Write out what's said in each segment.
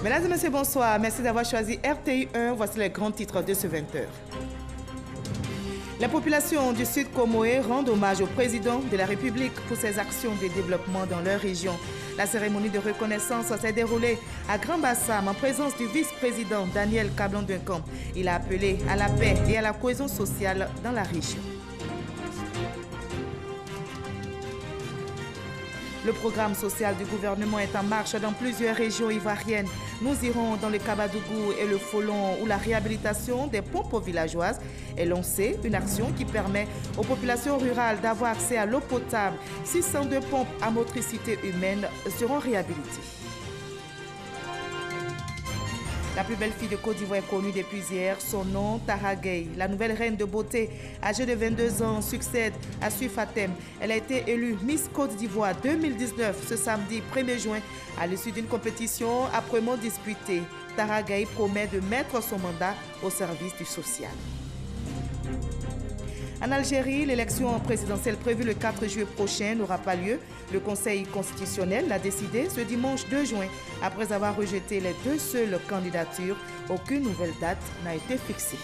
Mesdames et messieurs, bonsoir. Merci d'avoir choisi RTI 1. Voici les grands titres de ce 20h. La population du Sud Comoé rend hommage au président de la République pour ses actions de développement dans leur région. La cérémonie de reconnaissance s'est déroulée à Grand Bassam en présence du vice-président Daniel Kablon-Duncan. Il a appelé à la paix et à la cohésion sociale dans la région. Le programme social du gouvernement est en marche dans plusieurs régions ivoiriennes. Nous irons dans le Kabadougou et le Folon où la réhabilitation des pompes villageoises est lancée, une action qui permet aux populations rurales d'avoir accès à l'eau potable. 602 pompes à motricité humaine seront réhabilitées. La plus belle fille de Côte d'Ivoire est connue depuis hier, son nom Tara Gueye. La nouvelle reine de beauté, âgée de 22 ans, succède à Sui Fatem. Elle a été élue Miss Côte d'Ivoire 2019 ce samedi 1er juin à l'issue d'une compétition âprement disputée. Tara Gueye promet de mettre son mandat au service du social. En Algérie, l'élection présidentielle prévue le 4 juillet prochain n'aura pas lieu. Le Conseil constitutionnel l'a décidé ce dimanche 2 juin. Après avoir rejeté les deux seules candidatures, aucune nouvelle date n'a été fixée.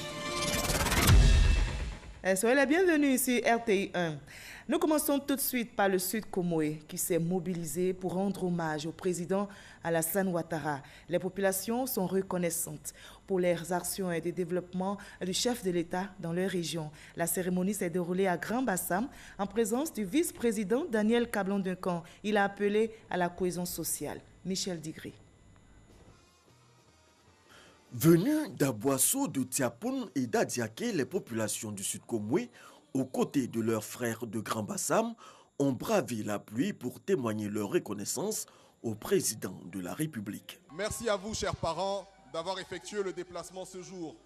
Soyez la bienvenue ici RTI 1. Nous commençons tout de suite par le Sud Comoé qui s'est mobilisé pour rendre hommage au président Alassane Ouattara. Les populations sont reconnaissantes pour les actions et le développement du chef de l'État dans leur région. La cérémonie s'est déroulée à Grand Bassam en présence du vice-président Daniel Kablon-Duncan. Il a appelé à la cohésion sociale. Michel Digré. Venus d'Aboisseau, de Tiapoun et d'Adiaké, les populations du Sud Comoé, aux côtés de leurs frères de Grand Bassam, ont bravé la pluie pour témoigner leur reconnaissance au président de la République. Merci à vous, chers parents, d'avoir effectué le déplacement ce jour,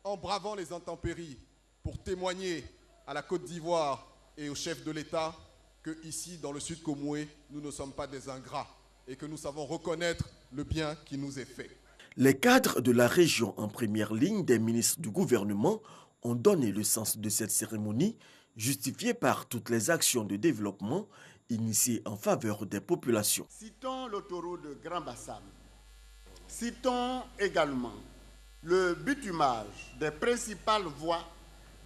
en bravant les intempéries, pour témoigner à la Côte d'Ivoire et au chef de l'État que ici, dans le Sud Comoé, nous ne sommes pas des ingrats et que nous savons reconnaître le bien qui nous est fait. Les cadres de la région en première ligne des ministres du gouvernement ont donné le sens de cette cérémonie, justifiée par toutes les actions de développement initiées en faveur des populations. Citons l'autoroute de Grand Bassam. Citons également le bitumage des principales voies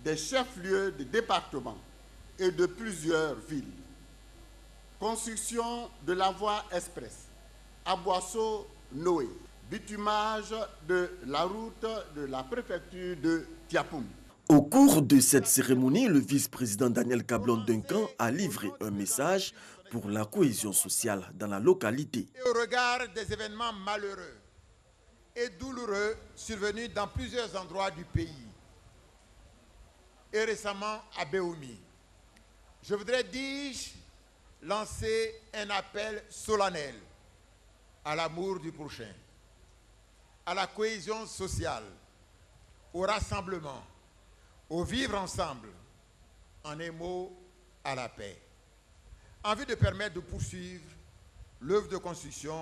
des chefs-lieux de département et de plusieurs villes. Construction de la voie express Aboisseau-Noé. Bitumage de la route de la préfecture de Tiapoum. Au cours de cette cérémonie, le vice-président Daniel Kablon-Duncan a livré un message pour la cohésion sociale dans la localité. Et au regard des événements malheureux et douloureux survenus dans plusieurs endroits du pays, et récemment à Béoumi, je voudrais, lancer un appel solennel à l'amour du prochain, à la cohésion sociale, au rassemblement, au vivre ensemble, en un mot, à la paix, en vue de permettre de poursuivre l'œuvre de construction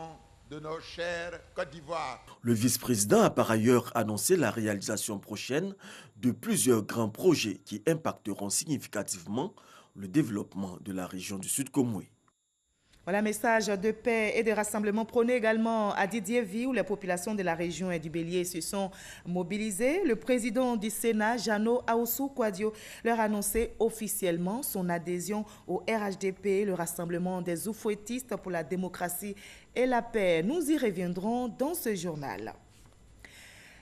de nos chères Côte d'Ivoire. Le vice-président a par ailleurs annoncé la réalisation prochaine de plusieurs grands projets qui impacteront significativement le développement de la région du Sud Comoé. Voilà, message de paix et de rassemblement prôné également à Didier-Vie où les populations de la région et du Bélier se sont mobilisées. Le président du Sénat, Jano Aoussou Kouadio, leur a annoncé officiellement son adhésion au RHDP, le Rassemblement des Oufouettistes pour la démocratie et la paix. Nous y reviendrons dans ce journal.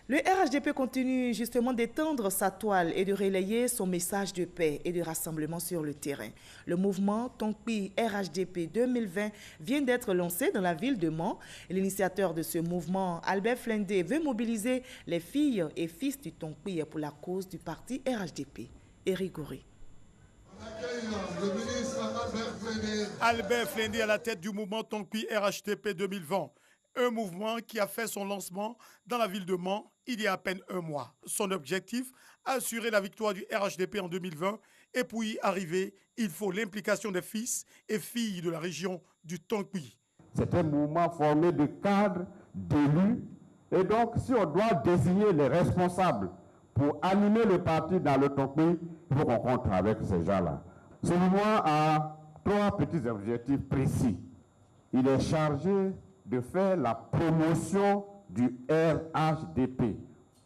Le RHDP continue justement d'étendre sa toile et de relayer son message de paix et de rassemblement sur le terrain. Le mouvement Tonkpi RHDP 2020 vient d'être lancé dans la ville de Mans. L'initiateur de ce mouvement, Albert Flendé, veut mobiliser les filles et fils du Tonkpi pour la cause du parti RHDP. Éric Goury. Albert Flendé à la tête du mouvement Tonkpi RHDP 2020. Un mouvement qui a fait son lancement dans la ville de Mans il y a à peine un mois. Son objectif, assurer la victoire du RHDP en 2020 et pour y arriver, il faut l'implication des fils et filles de la région du Tonkpi. C'est un mouvement formé de cadres, d'élus et donc si on doit désigner les responsables pour animer le parti dans le Tonkpi, il faut qu'on compte avec ces gens-là. Ce mouvement a trois petits objectifs précis. Il est chargé de faire la promotion du RHDP,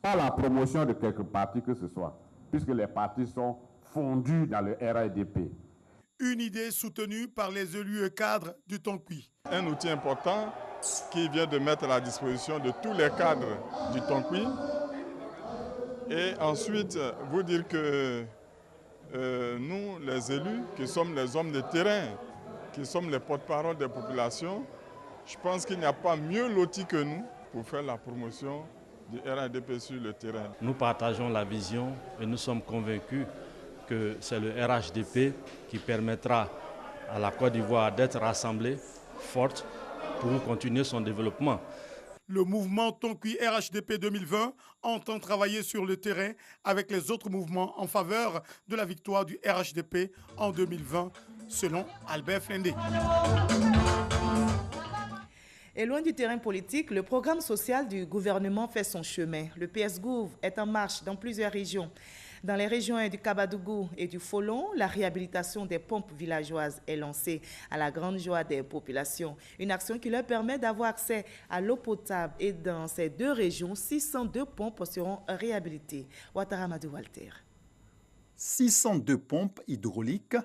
pas la promotion de quelques partis que ce soit, puisque les partis sont fondus dans le RHDP. Une idée soutenue par les élus cadres du Tonkui. Un outil important qui vient de mettre à la disposition de tous les cadres du Tonkui. Et ensuite, vous dire que nous, les élus, qui sommes les hommes de terrain, qui sommes les porte-parole des populations, je pense qu'il n'y a pas mieux loti que nous pour faire la promotion du RHDP sur le terrain. Nous partageons la vision et nous sommes convaincus que c'est le RHDP qui permettra à la Côte d'Ivoire d'être rassemblée, forte, pour continuer son développement. Le mouvement Tonkui RHDP 2020 entend travailler sur le terrain avec les autres mouvements en faveur de la victoire du RHDP en 2020, selon Albert Flendé. Et loin du terrain politique, le programme social du gouvernement fait son chemin. Le PS-Gouv est en marche dans plusieurs régions. Dans les régions du Kabadougou et du Folon, la réhabilitation des pompes villageoises est lancée à la grande joie des populations. Une action qui leur permet d'avoir accès à l'eau potable. Et dans ces deux régions, 602 pompes seront réhabilitées. Ouattara Madou Walter. 602 pompes hydrauliques,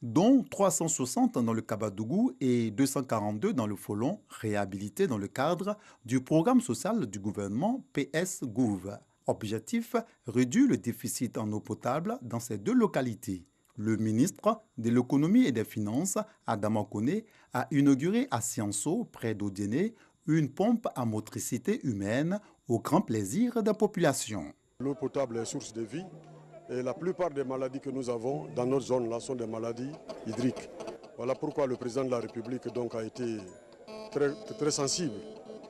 dont 360 dans le Kabadougou et 242 dans le Folon, réhabilitées dans le cadre du programme social du gouvernement PS-Gouv. Objectif, réduire le déficit en eau potable dans ces deux localités. Le ministre de l'économie et des finances, Adama Kone, a inauguré à Sianso, près d'Odiéné, une pompe à motricité humaine au grand plaisir des populations. L'eau potable est source de vie et la plupart des maladies que nous avons dans notre zone là sont des maladies hydriques. Voilà pourquoi le président de la République donc a été très sensible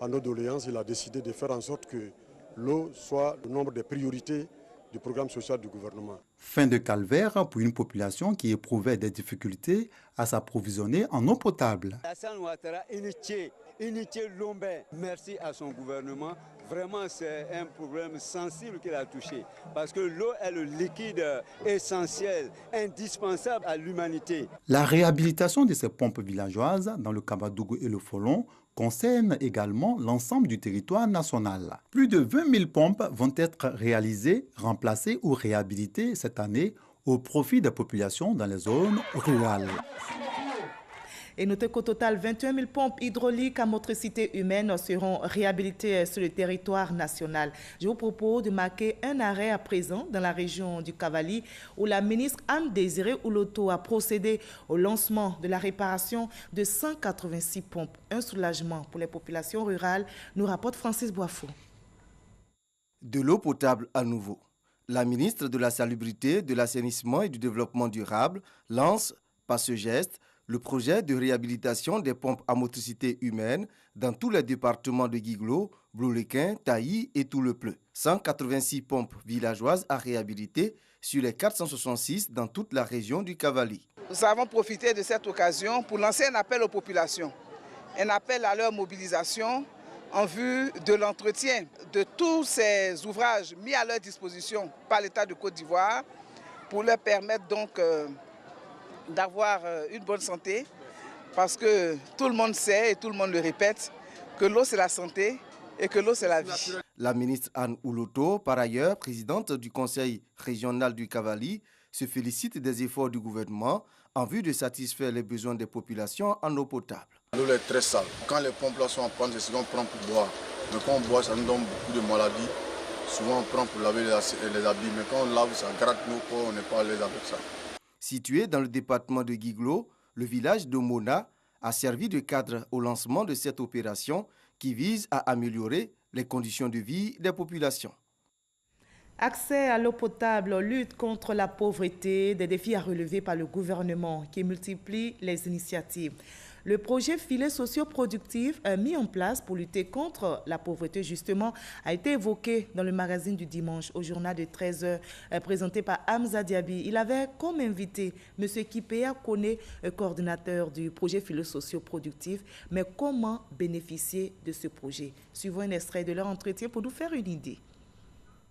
à nos doléances. Il a décidé de faire en sorte que l'eau soit le nombre des priorités du programme social du gouvernement. Fin de calvaire pour une population qui éprouvait des difficultés à s'approvisionner en eau potable. Hassan Ouattara, merci à son gouvernement. Vraiment, c'est un problème sensible qu'il a touché. Parce que l'eau est le liquide essentiel, indispensable à l'humanité. La réhabilitation de ces pompes villageoises dans le Kabadougou et le Folon concerne également l'ensemble du territoire national. Plus de 20 000 pompes vont être réalisées, remplacées ou réhabilitées cette année au profit des populations dans les zones rurales. Et notez qu'au total, 21 000 pompes hydrauliques à motricité humaine seront réhabilitées sur le territoire national. Je vous propose de marquer un arrêt à présent dans la région du Cavali, où la ministre Anne-Désirée Ouloto a procédé au lancement de la réparation de 186 pompes. Un soulagement pour les populations rurales, nous rapporte Francis Boifou. De l'eau potable à nouveau. La ministre de la Salubrité, de l'Assainissement et du Développement durable lance, par ce geste, le projet de réhabilitation des pompes à motricité humaine dans tous les départements de Guiglo, Bloulequin, Tailly et tout le Pleu. 186 pompes villageoises à réhabiliter sur les 466 dans toute la région du Cavali. Nous avons profité de cette occasion pour lancer un appel aux populations, un appel à leur mobilisation en vue de l'entretien de tous ces ouvrages mis à leur disposition par l'État de Côte d'Ivoire pour leur permettre donc d'avoir une bonne santé, parce que tout le monde sait et tout le monde le répète que l'eau c'est la santé et que l'eau c'est la vie. La ministre Anne Ouloto, par ailleurs présidente du conseil régional du Cavali, se félicite des efforts du gouvernement en vue de satisfaire les besoins des populations en eau potable. L'eau est très sale. Quand les pompes là sont en panne, c'est ce qu'on prend pour boire. Mais quand on boit, ça nous donne beaucoup de maladies. Souvent on prend pour laver les habits, mais quand on lave, ça gratte nos peaux, on n'est pas à l'aise avec ça. Situé dans le département de Guiglo, le village de Mona a servi de cadre au lancement de cette opération qui vise à améliorer les conditions de vie des populations. Accès à l'eau potable, lutte contre la pauvreté, des défis à relever par le gouvernement qui multiplie les initiatives. Le projet filet socio-productif mis en place pour lutter contre la pauvreté, justement, a été évoqué dans le magazine du dimanche au journal de 13h, présenté par Hamza Diaby. Il avait comme invité M. Kipea Kone, coordinateur du projet filet socio-productif. Mais comment bénéficier de ce projet? Suivons un extrait de leur entretien pour nous faire une idée.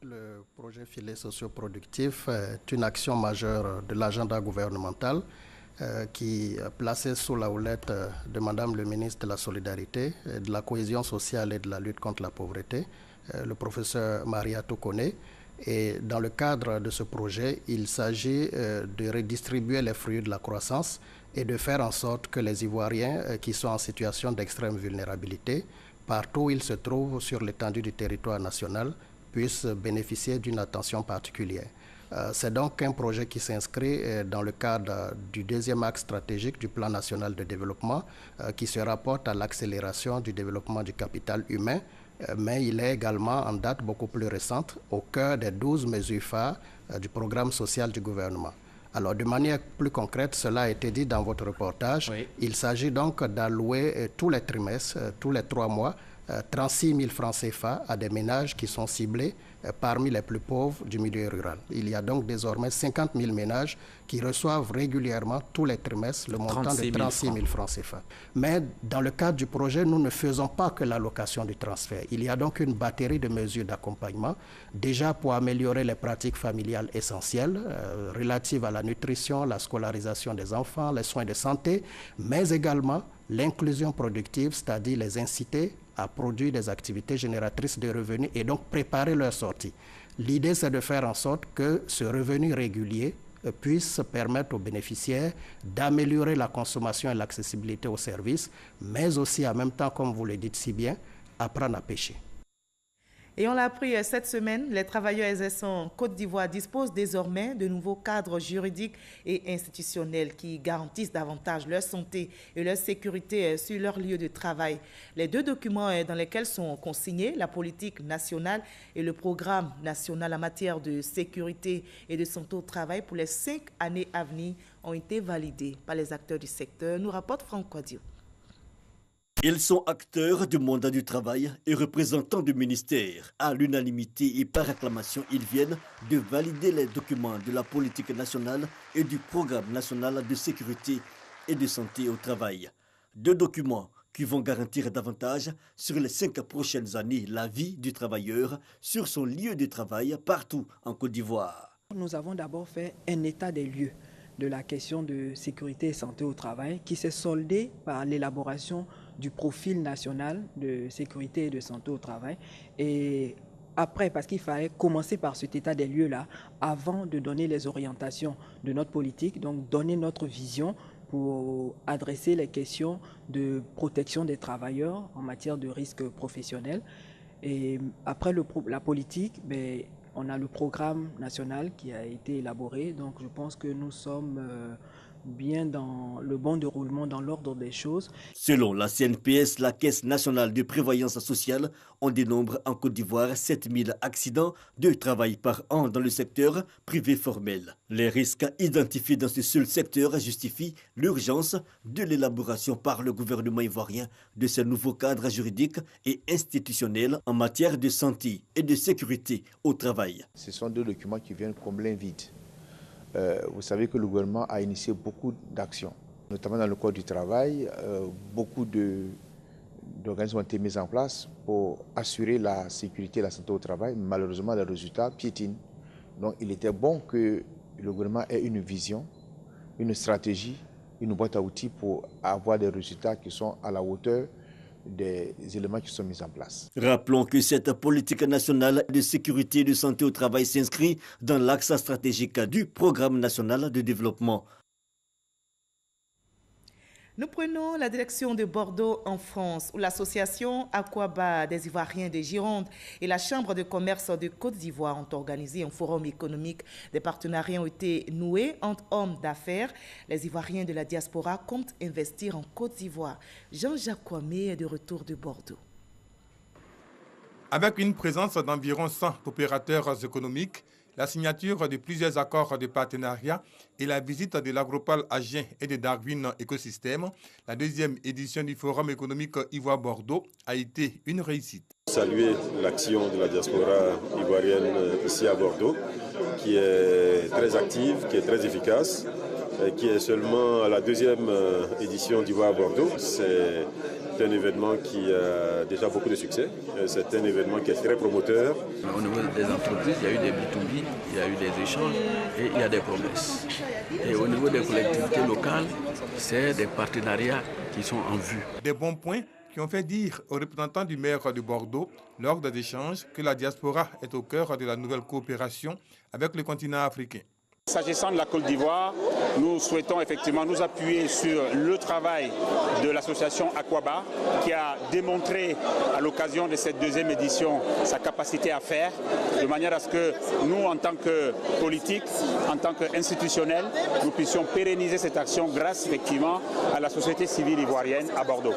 Le projet filet socio-productif est une action majeure de l'agenda gouvernemental qui placé sous la houlette de Madame le ministre de la Solidarité, de la Cohésion sociale et de la lutte contre la pauvreté, le professeur Maria Tokone. Et dans le cadre de ce projet, il s'agit de redistribuer les fruits de la croissance et de faire en sorte que les Ivoiriens qui sont en situation d'extrême vulnérabilité, partout où ils se trouvent sur l'étendue du territoire national, puissent bénéficier d'une attention particulière. C'est donc un projet qui s'inscrit dans le cadre du deuxième axe stratégique du Plan national de développement qui se rapporte à l'accélération du développement du capital humain, mais il est également en date beaucoup plus récente au cœur des 12 mesures phares du programme social du gouvernement. Alors, de manière plus concrète, cela a été dit dans votre reportage, oui. Il s'agit donc d'allouer tous les trimestres, tous les 3 mois, 36 000 francs CFA à des ménages qui sont ciblés parmi les plus pauvres du milieu rural. Il y a donc désormais 50 000 ménages qui reçoivent régulièrement tous les trimestres le montant de 36 000 francs CFA. Mais dans le cadre du projet, nous ne faisons pas que l'allocation du transfert. Il y a donc une batterie de mesures d'accompagnement, déjà pour améliorer les pratiques familiales essentielles relatives à la nutrition, la scolarisation des enfants, les soins de santé, mais également l'inclusion productive, c'est-à-dire les inciter à produire des activités génératrices de revenus et donc préparer leur sortie. L'idée, c'est de faire en sorte que ce revenu régulier puisse permettre aux bénéficiaires d'améliorer la consommation et l'accessibilité aux services, mais aussi en même temps, comme vous le dites si bien, apprendre à pêcher. Et on l'a appris cette semaine, les travailleurs exerçant en Côte d'Ivoire disposent désormais de nouveaux cadres juridiques et institutionnels qui garantissent davantage leur santé et leur sécurité sur leur lieu de travail. Les 2 documents dans lesquels sont consignés la politique nationale et le programme national en matière de sécurité et de santé au travail pour les 5 années à venir ont été validés par les acteurs du secteur, nous rapporte Franck Quadio. Ils sont acteurs du mandat du travail et représentants du ministère. À l'unanimité et par acclamation, ils viennent de valider les documents de la politique nationale et du programme national de sécurité et de santé au travail. 2 documents qui vont garantir davantage sur les 5 prochaines années la vie du travailleur sur son lieu de travail partout en Côte d'Ivoire. Nous avons d'abord fait un état des lieux de la question de sécurité et santé au travail qui s'est soldé par l'élaboration du profil national de sécurité et de santé au travail. Et après, parce qu'il fallait commencer par cet état des lieux-là avant de donner les orientations de notre politique, donc donner notre vision pour adresser les questions de protection des travailleurs en matière de risques professionnels. Et après la politique, on a le programme national qui a été élaboré, donc je pense que nous sommes bien dans le bon déroulement, dans l'ordre des choses. Selon la CNPS, la Caisse nationale de prévoyance sociale, on dénombre en Côte d'Ivoire 7000 accidents de travail par an dans le secteur privé formel. Les risques identifiés dans ce seul secteur justifient l'urgence de l'élaboration par le gouvernement ivoirien de ce nouveau cadre juridique et institutionnel en matière de santé et de sécurité au travail. Ce sont 2 documents qui viennent combler un vide. Vous savez que le gouvernement a initié beaucoup d'actions, notamment dans le code du travail. Beaucoup d'organismes ont été mis en place pour assurer la sécurité et la santé au travail. Malheureusement, les résultats piétinent. Donc, il était bon que le gouvernement ait une vision, une stratégie, une boîte à outils pour avoir des résultats qui sont à la hauteur des éléments qui sont mis en place. Rappelons que cette politique nationale de sécurité et de santé au travail s'inscrit dans l'axe stratégique du programme national de développement. Nous prenons la direction de Bordeaux en France, où l'association Aquaba des Ivoiriens de Gironde et la Chambre de commerce de Côte d'Ivoire ont organisé un forum économique. Des partenariats ont été noués entre hommes d'affaires. Les Ivoiriens de la diaspora comptent investir en Côte d'Ivoire. Jean-Jacques Kwame est de retour de Bordeaux. Avec une présence d'environ 100 opérateurs économiques, la signature de plusieurs accords de partenariat et la visite de l'Agropole Agen et de Darwin Écosystème, la 2e édition du Forum économique Ivoire-Bordeaux a été une réussite. Saluer l'action de la diaspora ivoirienne ici à Bordeaux, qui est très active, qui est très efficace, qui est seulement à la 2e édition d'Ivoire-Bordeaux. C'est c'est un événement qui a déjà beaucoup de succès. C'est un événement qui est très promoteur. Au niveau des entreprises, il y a eu des B2B, il y a eu des échanges et il y a des promesses. Et au niveau des collectivités locales, c'est des partenariats qui sont en vue. Des bons points qui ont fait dire aux représentants du maire de Bordeaux lors des échanges que la diaspora est au cœur de la nouvelle coopération avec le continent africain. S'agissant de la Côte d'Ivoire, nous souhaitons effectivement nous appuyer sur le travail de l'association Aquaba qui a démontré à l'occasion de cette deuxième édition sa capacité à faire, de manière à ce que nous, en tant que politiques, en tant qu'institutionnels, nous puissions pérenniser cette action grâce effectivement à la société civile ivoirienne à Bordeaux.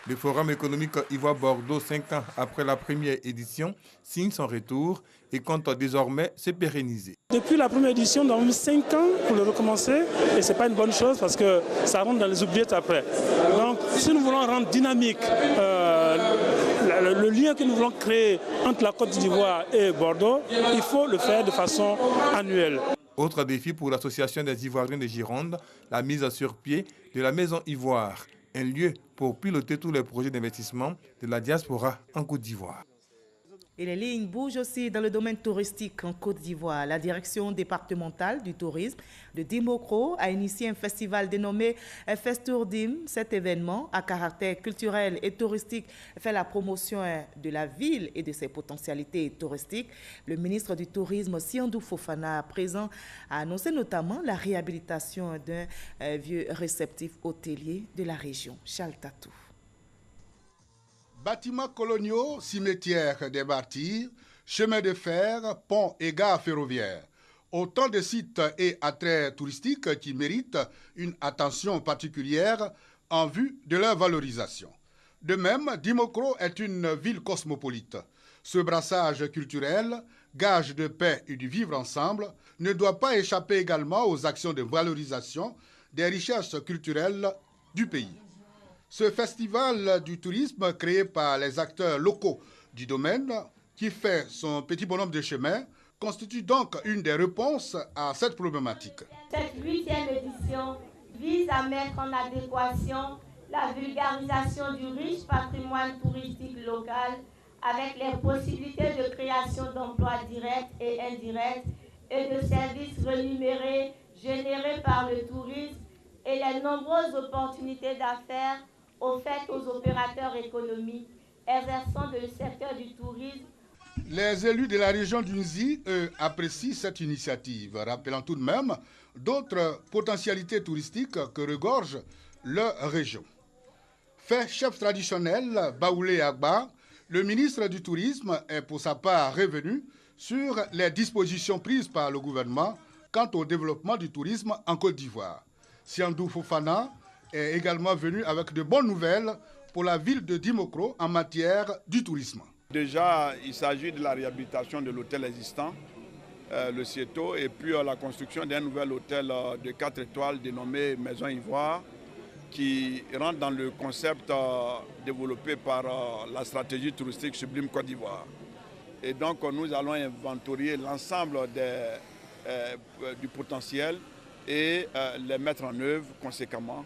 Le Forum économique Ivoire-Bordeaux, 5 ans après la première édition, signe son retour et compte désormais se pérenniser. Depuis la première édition, nous avons mis 5 ans pour le recommencer et ce n'est pas une bonne chose parce que ça rentre dans les oubliettes après. Donc si nous voulons rendre dynamique le lien que nous voulons créer entre la Côte d'Ivoire et Bordeaux, il faut le faire de façon annuelle. Autre défi pour l'Association des Ivoiriens de Gironde, la mise sur pied de la Maison Ivoire, un lieu pour piloter tous les projets d'investissement de la diaspora en Côte d'Ivoire. Et les lignes bougent aussi dans le domaine touristique en Côte d'Ivoire. La direction départementale du tourisme de Dimokro a initié un festival dénommé Festourdim. Cet événement à caractère culturel et touristique fait la promotion de la ville et de ses potentialités touristiques. Le ministre du Tourisme, Siandou Fofana, présent, a annoncé notamment la réhabilitation d'un vieux réceptif hôtelier de la région, Charles Tatou. Bâtiments coloniaux, cimetières des martyrs, chemins de fer, ponts et gares ferroviaires. Autant de sites et attraits touristiques qui méritent une attention particulière en vue de leur valorisation. De même, Dimokro est une ville cosmopolite. Ce brassage culturel, gage de paix et du vivre ensemble, ne doit pas échapper également aux actions de valorisation des richesses culturelles du pays. Ce festival du tourisme créé par les acteurs locaux du domaine, qui fait son petit bonhomme de chemin, constitue donc une des réponses à cette problématique. Cette 8e édition vise à mettre en adéquation la vulgarisation du riche patrimoine touristique local avec les possibilités de création d'emplois directs et indirects et de services rémunérés générés par le tourisme et les nombreuses opportunités d'affaires offertes aux opérateurs économiques exerçant dans le secteur du tourisme. Les élus de la région d'Unzi, eux, apprécient cette initiative, rappelant tout de même d'autres potentialités touristiques que regorge leur région. Fait chef traditionnel, Baoulé Agba, le ministre du Tourisme est pour sa part revenu sur les dispositions prises par le gouvernement quant au développement du tourisme en Côte d'Ivoire. Siandou Fofana est également venu avec de bonnes nouvelles pour la ville de Dimokro en matière du tourisme. Déjà, il s'agit de la réhabilitation de l'hôtel existant, le Cieto, et puis la construction d'un nouvel hôtel de 4 étoiles dénommé Maison Ivoire, qui rentre dans le concept développé par la stratégie touristique Sublime Côte d'Ivoire. Et donc, nous allons inventorier l'ensemble du potentiel et les mettre en œuvre conséquemment,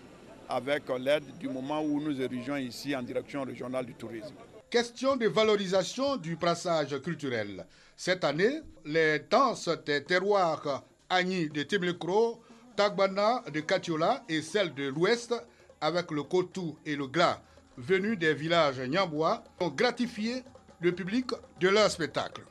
avec l'aide du moment où nous érigeons ici en direction régionale du tourisme. Question de valorisation du brassage culturel. Cette année, les danses des terroirs Agni de Temlecro, Tagbana de Katiola et celles de l'Ouest, avec le Kotou et le Gla, venus des villages Nyambois, ont gratifié le public de leur spectacle.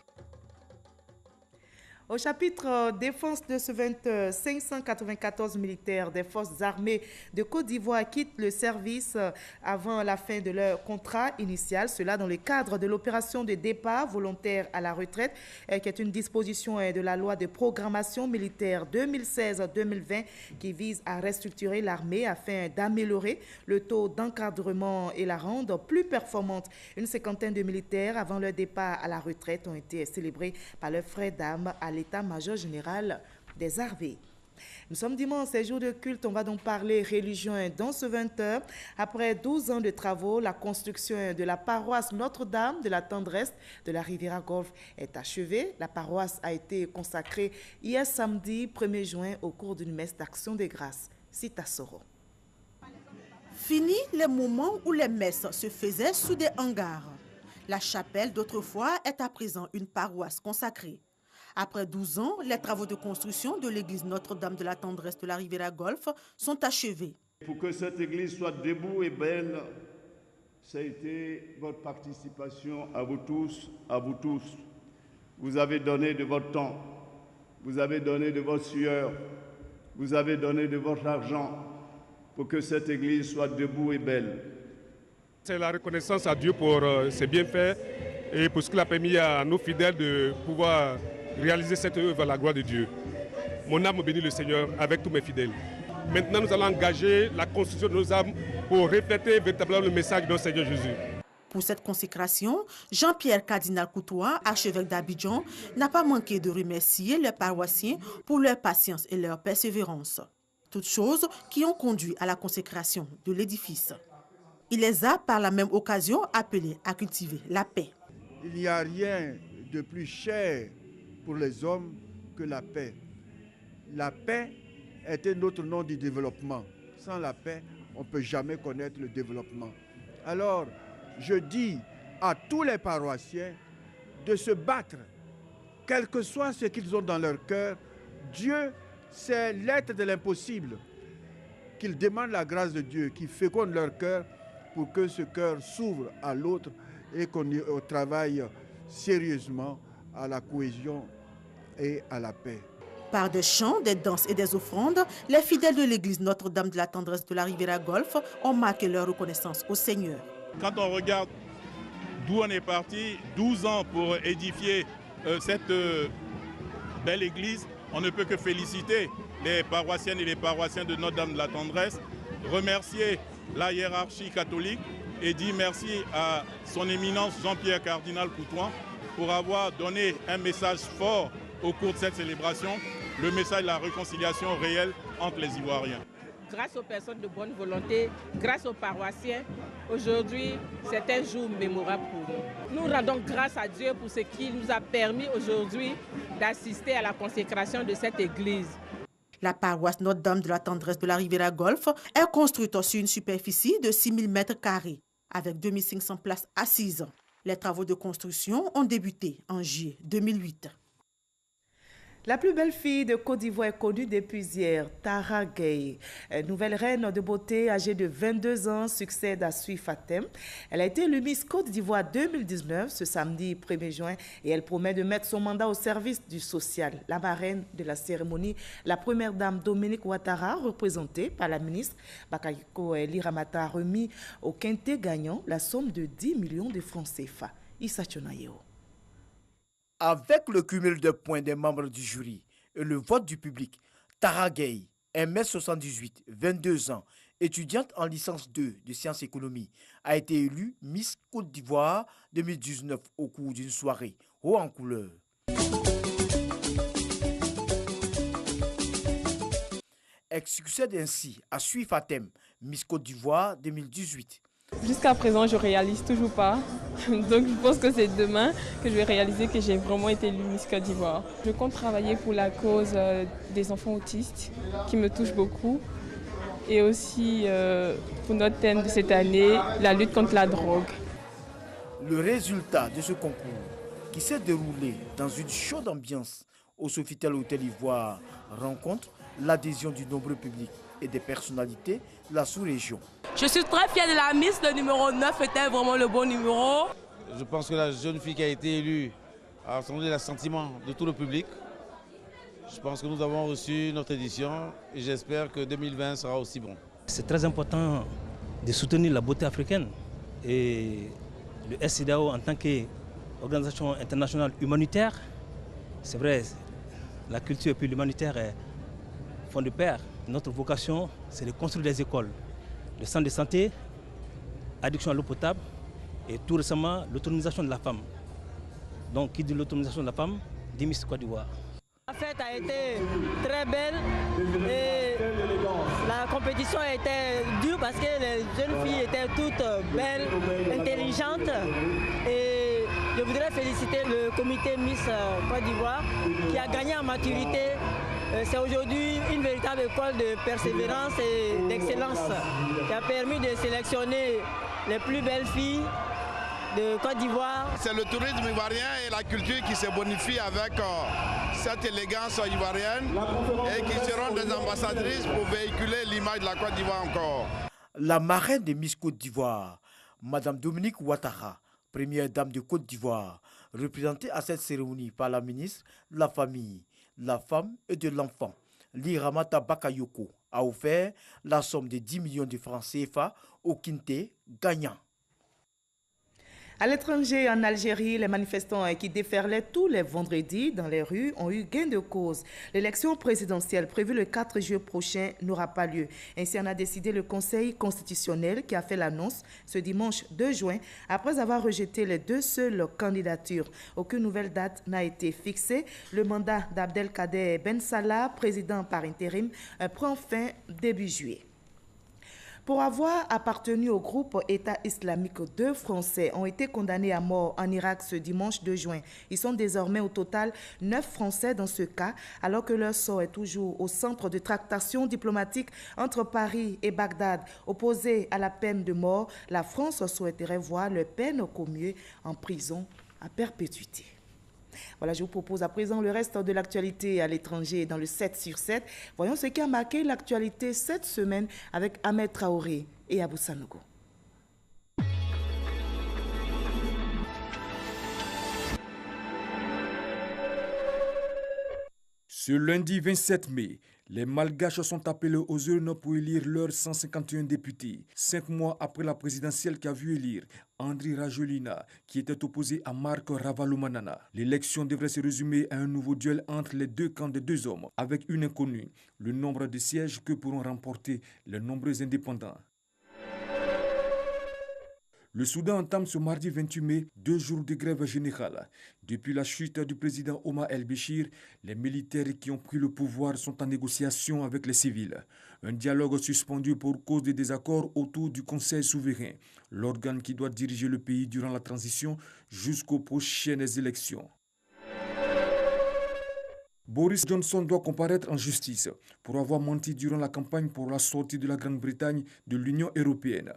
Au chapitre défense de ce 594 militaires des forces armées de Côte d'Ivoire quittent le service avant la fin de leur contrat initial, cela dans le cadre de l'opération de départ volontaire à la retraite, qui est une disposition de la loi de programmation militaire 2016-2020 qui vise à restructurer l'armée afin d'améliorer le taux d'encadrement et la rendre plus performante. Une cinquantaine de militaires avant leur départ à la retraite ont été célébrés par leurs frères d'armes à l'état-major général des armées. Nous sommes dimanche, c'est jour de culte. On va donc parler religion dans ce 20h. Après 12 ans de travaux, la construction de la paroisse Notre-Dame de la Tendresse de la Riviera Golfe est achevée. La paroisse a été consacrée hier samedi 1er juin au cours d'une messe d'action des grâces. Cita Soro. Fini les moments où les messes se faisaient sous des hangars. La chapelle d'autrefois est à présent une paroisse consacrée. Après 12 ans, les travaux de construction de l'église Notre-Dame de la Tendresse de la Riviera Golf sont achevés. Pour que cette église soit debout et belle, ça a été votre participation à vous tous, à vous tous. Vous avez donné de votre temps, vous avez donné de votre sueur, vous avez donné de votre argent pour que cette église soit debout et belle. C'est la reconnaissance à Dieu pour ses bienfaits et pour ce qu'il a permis à nos fidèles de pouvoir réaliser cette œuvre à la gloire de Dieu. Mon âme bénit le Seigneur avec tous mes fidèles. Maintenant, nous allons engager la construction de nos âmes pour refléter véritablement le message de notre Seigneur Jésus. Pour cette consécration, Jean-Pierre Cardinal Coutois, archevêque d'Abidjan, n'a pas manqué de remercier les paroissiens pour leur patience et leur persévérance. Toutes choses qui ont conduit à la consécration de l'édifice. Il les a par la même occasion appelés à cultiver la paix. Il n'y a rien de plus cher pour les hommes que la paix. La paix est un autre nom du développement. Sans la paix, on ne peut jamais connaître le développement. Alors, je dis à tous les paroissiens de se battre, quel que soit ce qu'ils ont dans leur cœur. Dieu, c'est l'être de l'impossible. Qu'ils demandent la grâce de Dieu, qui féconde leur cœur pour que ce cœur s'ouvre à l'autre et qu'on travaille sérieusement à la cohésion et à la paix. Par des chants, des danses et des offrandes, les fidèles de l'église Notre-Dame de la Tendresse de la Riviera Golf ont marqué leur reconnaissance au Seigneur. Quand on regarde d'où on est parti, 12 ans pour édifier cette belle église, on ne peut que féliciter les paroissiennes et les paroissiens de Notre-Dame de la Tendresse, remercier la hiérarchie catholique et dire merci à son éminence Jean-Pierre Cardinal Coutois pour avoir donné un message fort au cours de cette célébration, le message de la réconciliation réelle entre les Ivoiriens. Grâce aux personnes de bonne volonté, grâce aux paroissiens, aujourd'hui, c'est un jour mémorable pour nous. Nous rendons grâce à Dieu pour ce qui nous a permis aujourd'hui d'assister à la consécration de cette église. La paroisse Notre-Dame de la Tendresse de la Riviera Golf est construite sur une superficie de 6 000 mètres carrés, avec 2500 places assises. Les travaux de construction ont débuté en juillet 2008. La plus belle fille de Côte d'Ivoire est connue depuis hier, Tara Gueye. Nouvelle reine de beauté âgée de 22 ans succède à Sui Fatem. Elle a été élue Miss Côte d'Ivoire 2019 ce samedi 1er juin et elle promet de mettre son mandat au service du social. La marraine de la cérémonie, la première dame Dominique Ouattara, représentée par la ministre Bakayoko Liramata, a remis au quintet gagnant la somme de 10 millions de francs CFA. Issa Tchonayeo. Avec le cumul de points des membres du jury et le vote du public, Tara Gueye, 1m78, 22 ans, étudiante en licence 2 de sciences économie, a été élue Miss Côte d'Ivoire 2019 au cours d'une soirée haut en couleur. Elle succède ainsi à Sui Fatem, Miss Côte d'Ivoire 2018. Jusqu'à présent, je ne réalise toujours pas. Donc, je pense que c'est demain que je vais réaliser que j'ai vraiment été élue Miss Côte d'Ivoire. Je compte travailler pour la cause des enfants autistes, qui me touche beaucoup. Et aussi, pour notre thème de cette année, la lutte contre la drogue. Le résultat de ce concours, qui s'est déroulé dans une chaude ambiance au Sofitel Hôtel Ivoire, rencontre l'adhésion du nombreux public et des personnalités de la sous-région. Je suis très fière de la Miss, le numéro 9 était vraiment le bon numéro. Je pense que la jeune fille qui a été élue a rassemblé le sentiment de tout le public. Je pense que nous avons reçu notre édition et j'espère que 2020 sera aussi bon. C'est très important de soutenir la beauté africaine et le SCDAO en tant qu'organisation internationale humanitaire, c'est vrai, la culture et puis l'humanitaire font de pair. Notre vocation, c'est de construire des écoles, des centres de santé, addiction à l'eau potable et tout récemment l'autonomisation de la femme. Donc, qui dit l'autonomisation de la femme, dit Miss Côte d'Ivoire. La fête a été très belle et la compétition était dure parce que les jeunes filles étaient toutes belles, intelligentes. Et je voudrais féliciter le comité Miss Côte d'Ivoire qui a gagné en maturité C'est aujourd'hui une véritable école de persévérance et d'excellence qui a permis de sélectionner les plus belles filles de Côte d'Ivoire. C'est le tourisme ivoirien et la culture qui se bonifient avec cette élégance ivoirienne et qui seront des ambassadrices pour véhiculer l'image de la Côte d'Ivoire encore. La marraine de Miss Côte d'Ivoire, Madame Dominique Ouattara, première dame de Côte d'Ivoire, représentée à cette cérémonie par la ministre de la Famille, de la Femme et de l'Enfant, Liramata Bakayoko, a offert la somme de 10 millions de francs CFA au Quintet gagnant. À l'étranger, en Algérie, les manifestants qui déferlaient tous les vendredis dans les rues ont eu gain de cause. L'élection présidentielle prévue le 4 juillet prochain n'aura pas lieu. Ainsi en a décidé le Conseil constitutionnel qui a fait l'annonce ce dimanche 2 juin après avoir rejeté les 2 seules candidatures. Aucune nouvelle date n'a été fixée. Le mandat d'Abdelkader Ben Salah, président par intérim, prend fin début juillet. Pour avoir appartenu au groupe État islamique, 2 Français ont été condamnés à mort en Irak ce dimanche 2 juin. Ils sont désormais au total 9 Français dans ce cas, alors que leur sort est toujours au centre de tractation diplomatique entre Paris et Bagdad. Opposés à la peine de mort, la France souhaiterait voir leur peine commuée en prison à perpétuité. Voilà, je vous propose à présent le reste de l'actualité à l'étranger dans le 7 sur 7. Voyons ce qui a marqué l'actualité cette semaine avec Ahmed Traoré et Abou Sanogo. Ce lundi 27 mai, les Malgaches sont appelés aux urnes pour élire leurs 151 députés, 5 mois après la présidentielle qui a vu élire Andry Rajoelina, qui était opposé à Marc Ravalomanana. L'élection devrait se résumer à un nouveau duel entre les 2 camps des 2 hommes, avec une inconnue, le nombre de sièges que pourront remporter les nombreux indépendants. Le Soudan entame ce mardi 28 mai 2 jours de grève générale. Depuis la chute du président Omar el-Béchir, les militaires qui ont pris le pouvoir sont en négociation avec les civils. Un dialogue suspendu pour cause des désaccords autour du Conseil souverain, l'organe qui doit diriger le pays durant la transition jusqu'aux prochaines élections. Boris Johnson doit comparaître en justice pour avoir menti durant la campagne pour la sortie de la Grande-Bretagne de l'Union européenne.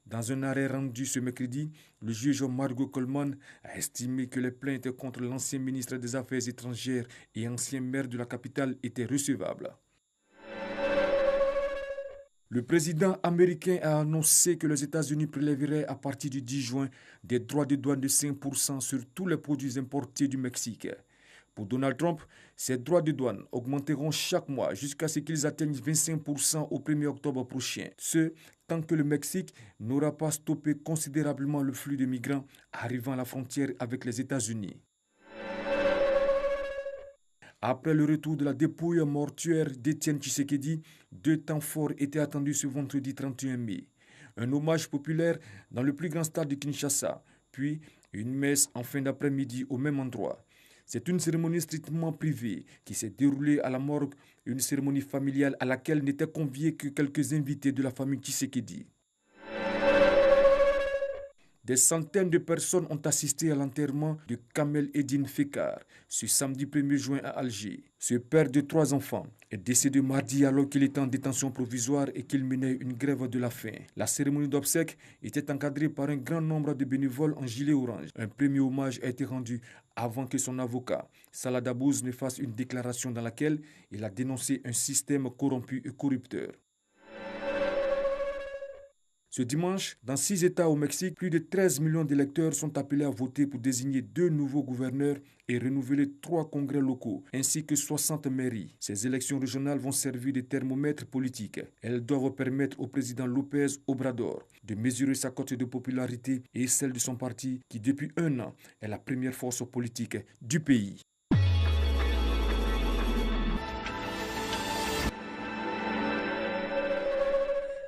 Dans un arrêt rendu ce mercredi, le juge Margot Coleman a estimé que les plaintes contre l'ancien ministre des Affaires étrangères et ancien maire de la capitale étaient recevables. Le président américain a annoncé que les États-Unis prélèveraient à partir du 10 juin des droits de douane de 5% sur tous les produits importés du Mexique. Pour Donald Trump, ces droits de douane augmenteront chaque mois jusqu'à ce qu'ils atteignent 25% au 1er octobre prochain. Ce, tant que le Mexique n'aura pas stoppé considérablement le flux de migrants arrivant à la frontière avec les États-Unis. Après le retour de la dépouille mortuaire d'Étienne Tshisekedi, 2 temps forts étaient attendus ce vendredi 31 mai. Un hommage populaire dans le plus grand stade de Kinshasa, puis une messe en fin d'après-midi au même endroit. C'est une cérémonie strictement privée qui s'est déroulée à la morgue, une cérémonie familiale à laquelle n'étaient conviés que quelques invités de la famille Tshisekedi. Des centaines de personnes ont assisté à l'enterrement de Kamel Eddine Fekar ce samedi 1er juin à Alger. Ce père de 3 enfants est décédé mardi alors qu'il était en détention provisoire et qu'il menait une grève de la faim. La cérémonie d'obsèques était encadrée par un grand nombre de bénévoles en gilet orange. Un premier hommage a été rendu avant que son avocat, Salah Dabouz, ne fasse une déclaration dans laquelle il a dénoncé un système corrompu et corrupteur. Ce dimanche, dans 6 États au Mexique, plus de 13 millions d'électeurs sont appelés à voter pour désigner 2 nouveaux gouverneurs et renouveler 3 congrès locaux, ainsi que 60 mairies. Ces élections régionales vont servir de thermomètre politique. Elles doivent permettre au président López Obrador de mesurer sa cote de popularité et celle de son parti, qui depuis 1 an est la première force politique du pays.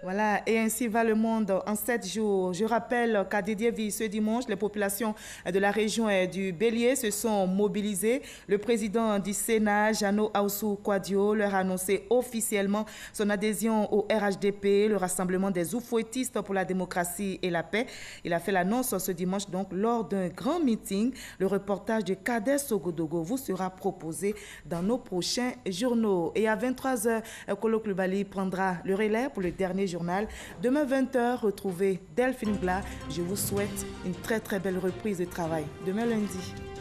Voilà, et ainsi va le monde en 7 jours. Je rappelle qu'à Didiéville, ce dimanche, les populations de la région et du Bélier se sont mobilisées. Le président du Sénat, Jano Aoussou Kouadio, leur a annoncé officiellement son adhésion au RHDP, le Rassemblement des Oufouettistes pour la démocratie et la paix. Il a fait l'annonce ce dimanche donc lors d'un grand meeting. Le reportage de Kader Sogodogo vous sera proposé dans nos prochains journaux. Et à 23h, Kolo Klubali prendra le relais pour le dernier journal. Demain 20h, retrouvez Delphine Bla. Je vous souhaite une très belle reprise de travail. Demain lundi.